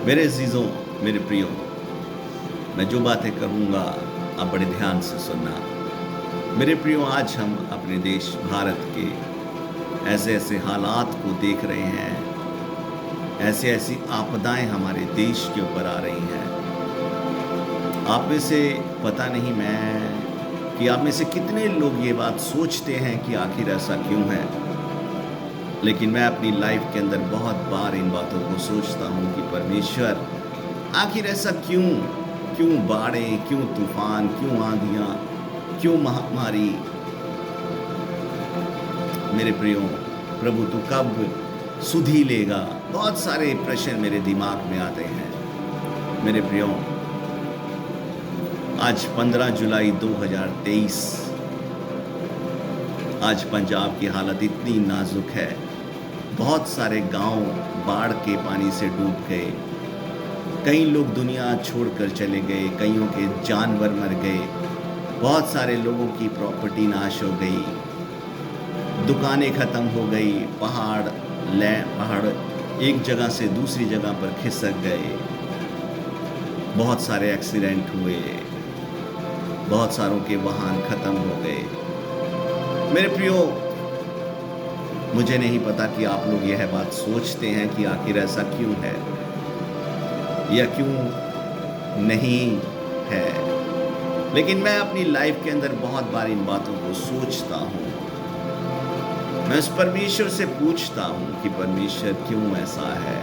मेरे अजीज़ों, मेरे प्रियो, मैं जो बातें कहूँगा आप बड़े ध्यान से सुनना। मेरे प्रियो, आज हम अपने देश भारत के ऐसे-ऐसे हालात को देख रहे हैं, ऐसी-ऐसी आपदाएँ हमारे देश के ऊपर आ रही हैं। आप में से पता नहीं कि आप में से कितने लोग ये बात सोचते हैं कि आखिर ऐसा क्यों है? लेकिन मैं अपनी लाइफ के अंदर बहुत बार इन बातों को सोचता हूँ कि परमेश्वर आखिर ऐसा क्यों? क्यों बाढ़ें, क्यों तूफान, क्यों आंधियाँ, क्यों महामारी? मेरे प्रियो, प्रभु तू कब सुधि लेगा? बहुत सारे प्रश्न मेरे दिमाग में आते हैं। मेरे प्रियो, आज 15 जुलाई 2023, आज पंजाब की हालत इतनी नाजुक है। बहुत सारे गांव बाढ़ के पानी से डूब गए। कई लोग दुनिया छोड़कर चले गए, कईयों के जानवर मर गए, बहुत सारे लोगों की प्रॉपर्टी नाश हो गई, दुकानें ख़त्म हो गई, पहाड़ एक जगह से दूसरी जगह पर खिसक गए, बहुत सारे एक्सीडेंट हुए, बहुत सारों के वाहन ख़त्म हो गए। मेरे प्रियो, मुझे नहीं पता कि आप लोग यह बात सोचते हैं कि आखिर ऐसा क्यों है या क्यों नहीं है, लेकिन मैं अपनी लाइफ के अंदर बहुत बार इन बातों को सोचता हूँ। मैं उस परमेश्वर से पूछता हूँ कि परमेश्वर क्यों ऐसा है।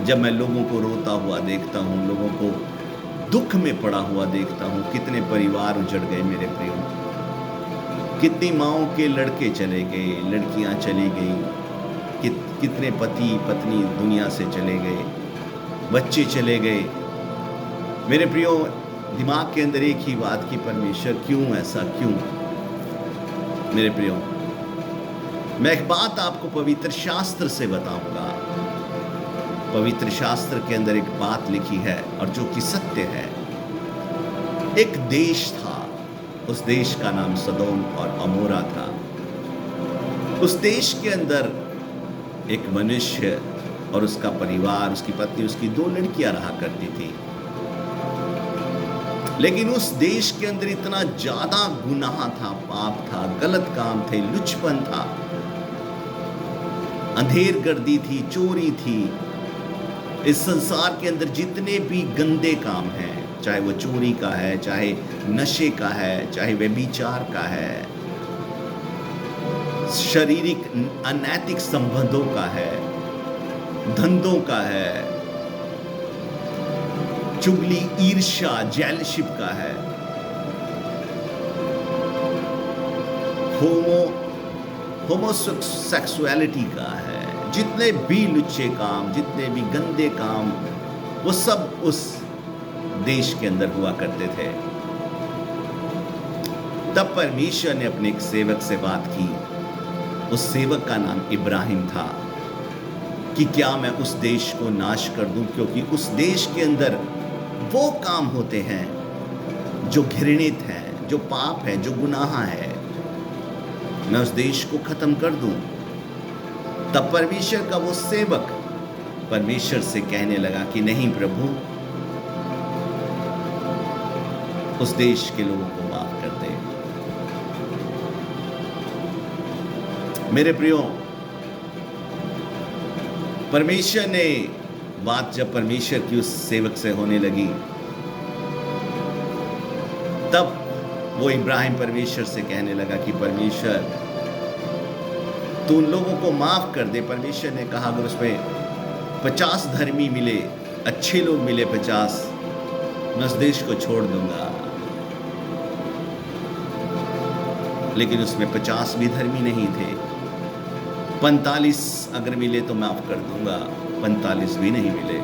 जब मैं लोगों को रोता हुआ देखता हूँ, लोगों को दुख में पड़ा हुआ देखता हूँ, कितने परिवार उजड़ गए मेरे प्रियो, कितनी माँओं के लड़के चले गए, लड़कियाँ चली गई, कितने पति पत्नी दुनिया से चले गए, बच्चे चले गए। मेरे प्रियो, दिमाग के अंदर एक ही बात कि परमेश्वर क्यों ऐसा क्यों? मेरे प्रियो, मैं एक बात आपको पवित्र शास्त्र से बताऊंगा। पवित्र शास्त्र के अंदर एक बात लिखी है और जो कि सत्य है। एक देश था, उस देश का नाम सदोम और अमोरा था। उस देश के अंदर एक मनुष्य और उसका परिवार, उसकी पत्नी, उसकी 2 लड़कियां रहा करती थी। लेकिन उस देश के अंदर इतना ज्यादा गुनाह था, पाप था, गलत काम थे, लुचपन था, अंधेरगर्दी थी, चोरी थी। इस संसार के अंदर जितने भी गंदे काम हैं, चाहे वो चोरी का है, चाहे नशे का है, चाहे व्यभिचार का है, शारीरिक अनैतिक संबंधों का है, धंधों का है, चुगली, ईर्ष्या, जेलशिप का है, होमोसेक्सुअलिटी का है, जितने भी लुच्चे काम, जितने भी गंदे काम, वो सब उस देश के अंदर हुआ करते थे। तब परमेश्वर ने अपने एक सेवक से बात की। उस सेवक का नाम इब्राहिम था कि क्या मैं उस देश को नाश कर दूं, क्योंकि उस देश के अंदर वो काम होते हैं जो घृणित हैं, जो पाप है, जो गुनाह है। मैं उस देश को खत्म कर दूं। तब परमेश्वर का वो सेवक परमेश्वर से कहने लगा कि नहीं प्रभु, उस देश के लोगों को माफ कर दे। मेरे प्रियो, परमेश्वर ने बात जब परमेश्वर की उस सेवक से होने लगी, तब वो इब्राहिम परमेश्वर से कहने लगा कि परमेश्वर तू उन लोगों को माफ कर दे। परमेश्वर ने कहा अगर उसमें 50 धर्मी मिले, अच्छे लोग मिले 50, मैं उस देश को छोड़ दूंगा। लेकिन उसमें 50 भी धर्मी नहीं थे। 45 अगर मिले तो माफ कर दूंगा, 45 भी नहीं मिले।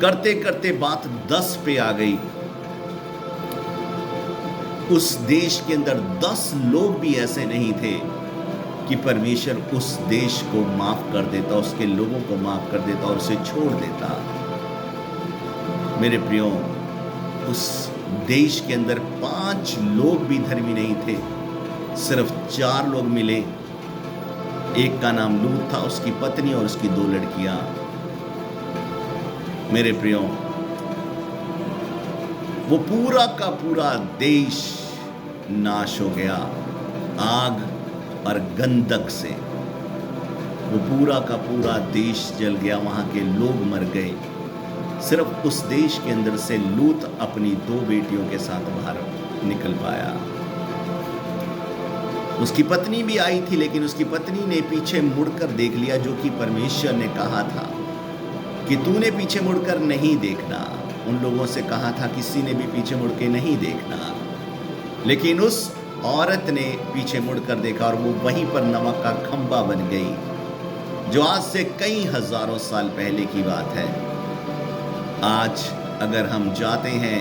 करते करते बात 10 पे आ गई। उस देश के अंदर 10 लोग भी ऐसे नहीं थे कि परमेश्वर उस देश को माफ कर देता, उसके लोगों को माफ कर देता और उसे छोड़ देता। मेरे प्रियो, उस देश के अंदर 5 लोग भी धर्मी नहीं थे, सिर्फ 4 लोग मिले। एक का नाम लूत था, उसकी पत्नी और उसकी 2 लड़कियां। मेरे प्रियो, वो पूरा का पूरा देश नाश हो गया आग और गंधक से। वो पूरा का पूरा देश जल गया, वहां के लोग मर गए। सिर्फ उस देश के अंदर से लूत अपनी 2 बेटियों के साथ बाहर निकल पाया। उसकी पत्नी भी आई थी, लेकिन उसकी पत्नी ने पीछे मुड़कर देख लिया, जो कि परमेश्वर ने कहा था कि तूने पीछे मुड़कर नहीं देखना। उन लोगों से कहा था किसी ने भी पीछे मुड़ के नहीं देखना, लेकिन उस औरत ने पीछे मुड़कर देखा और वो वहीं पर नमक का खंबा बन गई, जो आज से कई हजारों साल पहले की बात है। आज अगर हम जाते हैं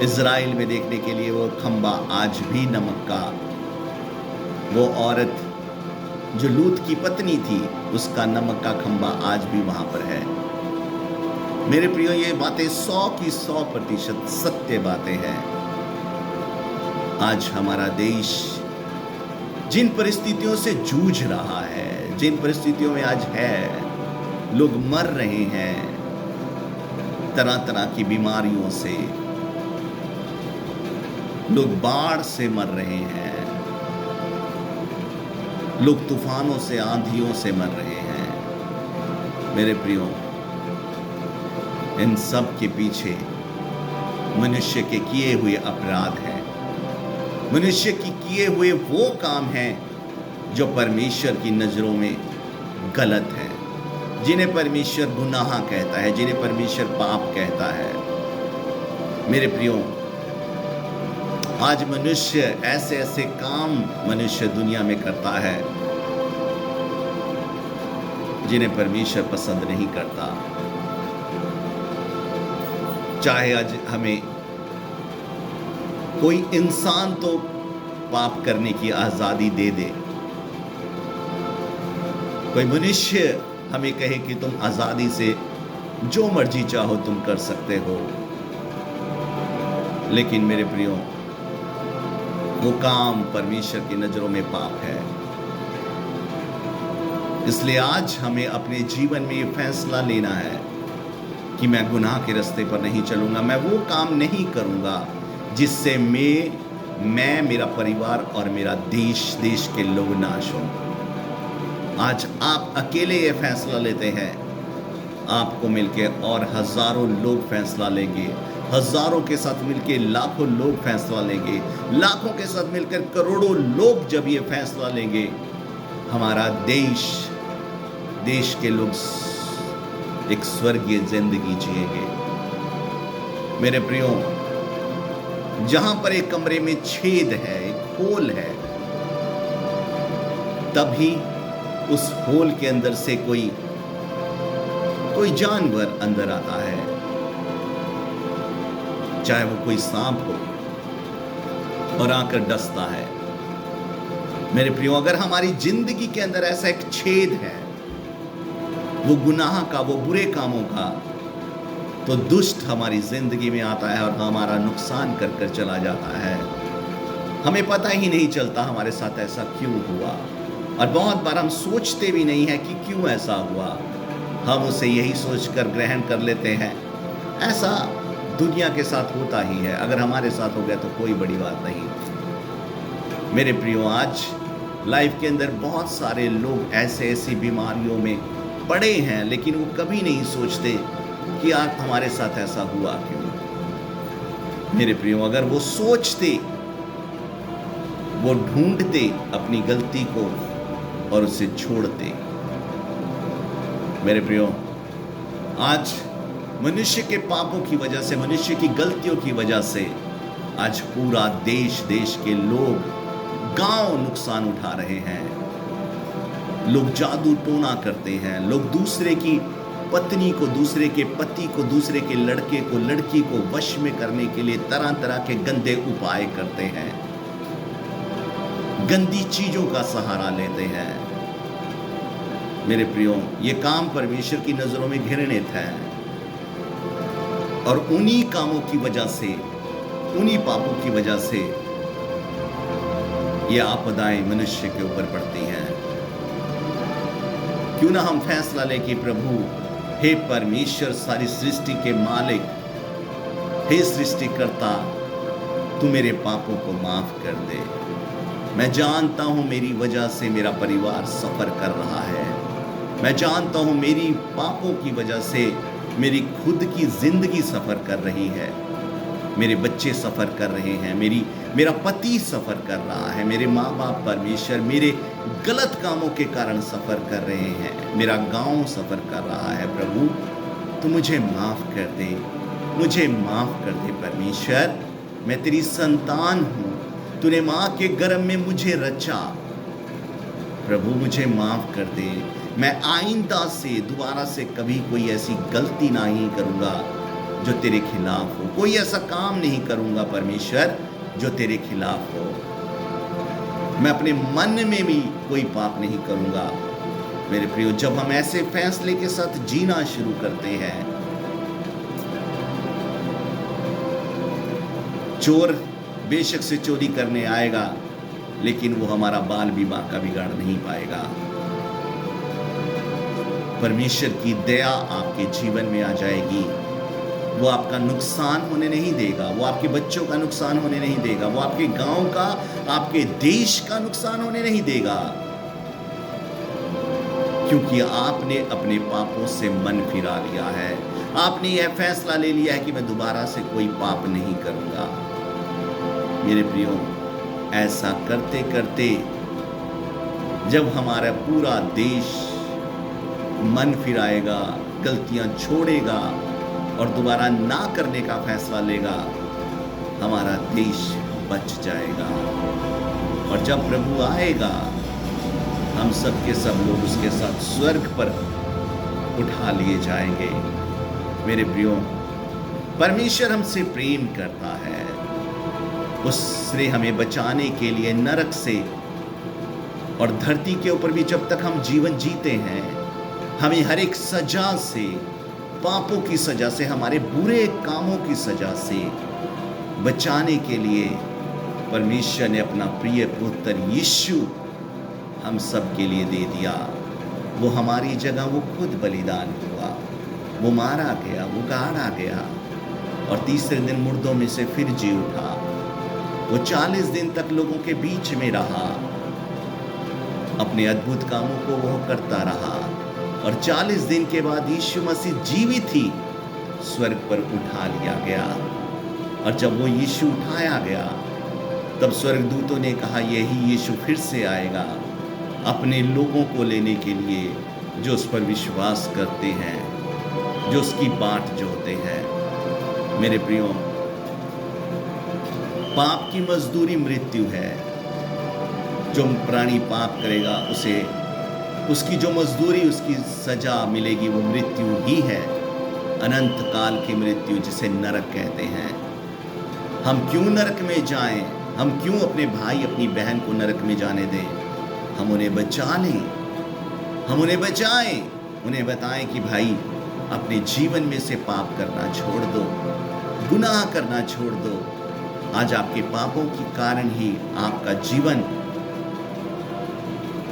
इज़राइल में देखने के लिए, वो खंबा आज भी नमक का, वो औरत जो लूत की पत्नी थी, उसका नमक का खंबा आज भी वहां पर है। मेरे प्रियो, ये बातें 100 की 100% सत्य बातें हैं। आज हमारा देश जिन परिस्थितियों से जूझ रहा है, जिन परिस्थितियों में आज है, लोग मर रहे हैं तरह तरह की बीमारियों से, लोग बाढ़ से मर रहे हैं, लोग तूफानों से, आंधियों से मर रहे हैं। मेरे प्रियो, इन सब के पीछे मनुष्य के किए हुए अपराध हैं, मनुष्य की किए हुए वो काम हैं जो परमेश्वर की नजरों में गलत है, जिन्हें परमेश्वर गुनाह कहता है, जिन्हें परमेश्वर पाप कहता है। मेरे प्रियो, आज मनुष्य ऐसे ऐसे काम मनुष्य दुनिया में करता है जिन्हें परमेश्वर पसंद नहीं करता। चाहे आज हमें कोई इंसान तो पाप करने की आजादी दे दे, कोई मनुष्य हमें कहे कि तुम आजादी से जो मर्जी चाहो तुम कर सकते हो, लेकिन मेरे प्रियो, वो काम परमेश्वर की नजरों में पाप है। इसलिए आज हमें अपने जीवन में ये फैसला लेना है कि मैं गुनाह के रास्ते पर नहीं चलूंगा, मैं वो काम नहीं करूंगा जिससे मैं मेरा परिवार और मेरा देश के लोग नाश हों। आज आप अकेले ये फैसला लेते हैं, आपको मिलके और हजारों लोग फैसला लेंगे, हजारों के साथ मिलके लाखों लोग फैसला लेंगे, लाखों के साथ मिलकर करोड़ों लोग जब ये फैसला लेंगे, हमारा देश के लोग एक स्वर्गीय जिंदगी जिएंगे। मेरे प्रियो, जहां पर एक कमरे में छेद है, एक होल है, तभी उस होल के अंदर से कोई जानवर अंदर आता है, चाहे वो कोई सांप हो, और आकर डसता है। मेरे प्रियो, अगर हमारी जिंदगी के अंदर ऐसा एक छेद है, वो गुनाह का, वो बुरे कामों का, तो दुष्ट हमारी जिंदगी में आता है और हमारा नुकसान कर कर चला जाता है। हमें पता ही नहीं चलता हमारे साथ ऐसा क्यों हुआ, और बहुत बार हम सोचते भी नहीं है कि क्यों ऐसा हुआ। हम उसे यही सोचकर ग्रहण कर लेते हैं, ऐसा दुनिया के साथ होता ही है, अगर हमारे साथ हो गया तो कोई बड़ी बात नहीं। मेरे प्रियो, आज लाइफ के अंदर बहुत सारे लोग ऐसे ऐसी बीमारियों में पड़े हैं, लेकिन वो कभी नहीं सोचते कि आज हमारे साथ ऐसा हुआ क्यों। मेरे प्रियो, अगर वो सोचते, वो ढूंढते अपनी गलती को और उसे छोड़ते। मेरे प्रियो, आज मनुष्य के पापों की वजह से, मनुष्य की गलतियों की वजह से आज पूरा देश के लोग, गांव नुकसान उठा रहे हैं। लोग जादू टोना करते हैं, लोग दूसरे की पत्नी को, दूसरे के पति को, दूसरे के लड़के को, लड़की को वश में करने के लिए तरह तरह के गंदे उपाय करते हैं, गंदी चीजों का सहारा लेते हैं। मेरे प्रियो, ये काम परमेश्वर की नजरों में घृणित है, और उन्हीं कामों की वजह से, उन्हीं पापों की वजह से ये आपदाएं मनुष्य के ऊपर पड़ती हैं। क्यों ना हम फैसला लें कि प्रभु हे परमेश्वर, सारी सृष्टि के मालिक, हे सृष्टिकर्ता, तू मेरे पापों को माफ कर दे। मैं जानता हूँ मेरी वजह से मेरा परिवार सफ़र कर रहा है। मैं जानता हूँ मेरी पापों की वजह से मेरी खुद की ज़िंदगी सफ़र कर रही है। मेरे बच्चे सफ़र कर रहे हैं, मेरा पति सफ़र कर रहा है, मेरे माँ बाप परमेश्वर मेरे गलत कामों के कारण सफ़र कर रहे हैं, मेरा गांव सफ़र कर रहा है। प्रभु, तू मुझे माफ़ कर दे, मुझे माफ़ कर दे परमेश्वर। मैं तेरी संतान हूँ, तूने माँ के गर्भ में मुझे रचा। प्रभु, मुझे माफ़ कर दे। मैं आइंदा से दोबारा से कभी कोई ऐसी गलती नहीं करूँगा जो तेरे खिलाफ हो, कोई ऐसा काम नहीं करूँगा परमेश्वर जो तेरे खिलाफ हो। मैं अपने मन में भी कोई पाप नहीं करूँगा। मेरे प्रियो, जब हम ऐसे फैसले के साथ जीना शुरू करते हैं, चोर बेशक से चोरी करने आएगा, लेकिन वो हमारा बाल विवाह का बिगाड़ नहीं पाएगा। परमेश्वर की दया आपके जीवन में आ जाएगी। वो आपका नुकसान होने नहीं देगा, वो आपके बच्चों का नुकसान होने नहीं देगा, वो आपके गांव का, आपके देश का नुकसान होने नहीं देगा, क्योंकि आपने अपने पापों से मन फिरा लिया है। आपने यह फैसला ले लिया है कि मैं दोबारा से कोई पाप नहीं करूंगा। मेरे प्रियो, ऐसा करते करते जब हमारा पूरा देश मन फिराएगा, गलतियां छोड़ेगा और दोबारा ना करने का फैसला लेगा, हमारा देश बच जाएगा। और जब प्रभु आएगा, हम सब के सब लोग उसके साथ स्वर्ग पर उठा लिए जाएंगे। मेरे प्रियो, परमेश्वर हमसे प्रेम करता है। उसने हमें बचाने के लिए नरक से और धरती के ऊपर भी जब तक हम जीवन जीते हैं, हमें हर एक सजा से, पापों की सजा से, हमारे बुरे कामों की सजा से बचाने के लिए परमेश्वर ने अपना प्रिय पुत्र यीशु हम सब के लिए दे दिया। वो हमारी जगह वो खुद बलिदान हुआ, वो मारा गया, वो गाड़ा गया और तीसरे दिन मुर्दों में से फिर जी उठा। वो 40 दिन तक लोगों के बीच में रहा, अपने अद्भुत कामों को वो करता रहा और 40 दिन के बाद यीशु मसीह जीवित ही स्वर्ग पर उठा लिया गया। और जब वो यीशु उठाया गया, तब स्वर्गदूतों ने कहा, यही यीशु फिर से आएगा अपने लोगों को लेने के लिए, जो उस पर विश्वास करते हैं, जो उसकी बाट जोहते हैं। मेरे प्रियो, पाप की मजदूरी मृत्यु है। जो प्राणी पाप करेगा, उसे उसकी जो मजदूरी, उसकी सजा मिलेगी, वो मृत्यु ही है, अनंत काल की मृत्यु, जिसे नरक कहते हैं। हम क्यों नरक में जाएं? हम क्यों अपने भाई, अपनी बहन को नरक में जाने दें? हम उन्हें बचा लें, हम उन्हें बचाएं, उन्हें बताएं कि भाई, अपने जीवन में से पाप करना छोड़ दो, गुनाह करना छोड़ दो। आज आपके पापों के कारण ही आपका जीवन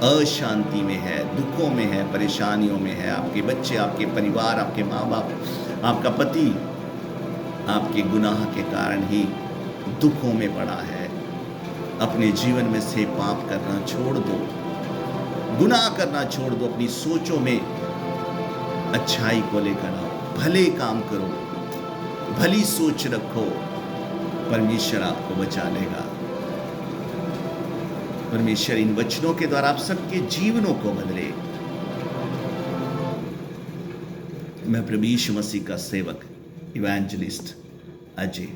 अशांति में है, दुखों में है, परेशानियों में है। आपके बच्चे, आपके परिवार, आपके माँ बाप, आपका पति आपके गुनाह के कारण ही दुखों में पड़ा है। अपने जीवन में से पाप करना छोड़ दो, गुनाह करना छोड़ दो। अपनी सोचों में अच्छाई को लेकर आओ, भले काम करो, भली सोच रखो, परमेश्वर आपको बचा लेगा। परमेश्वर इन वचनों के द्वारा आप सबके जीवनों को बदले। मैं प्रभु यीशु मसीह का सेवक, इवेंजलिस्ट अजय।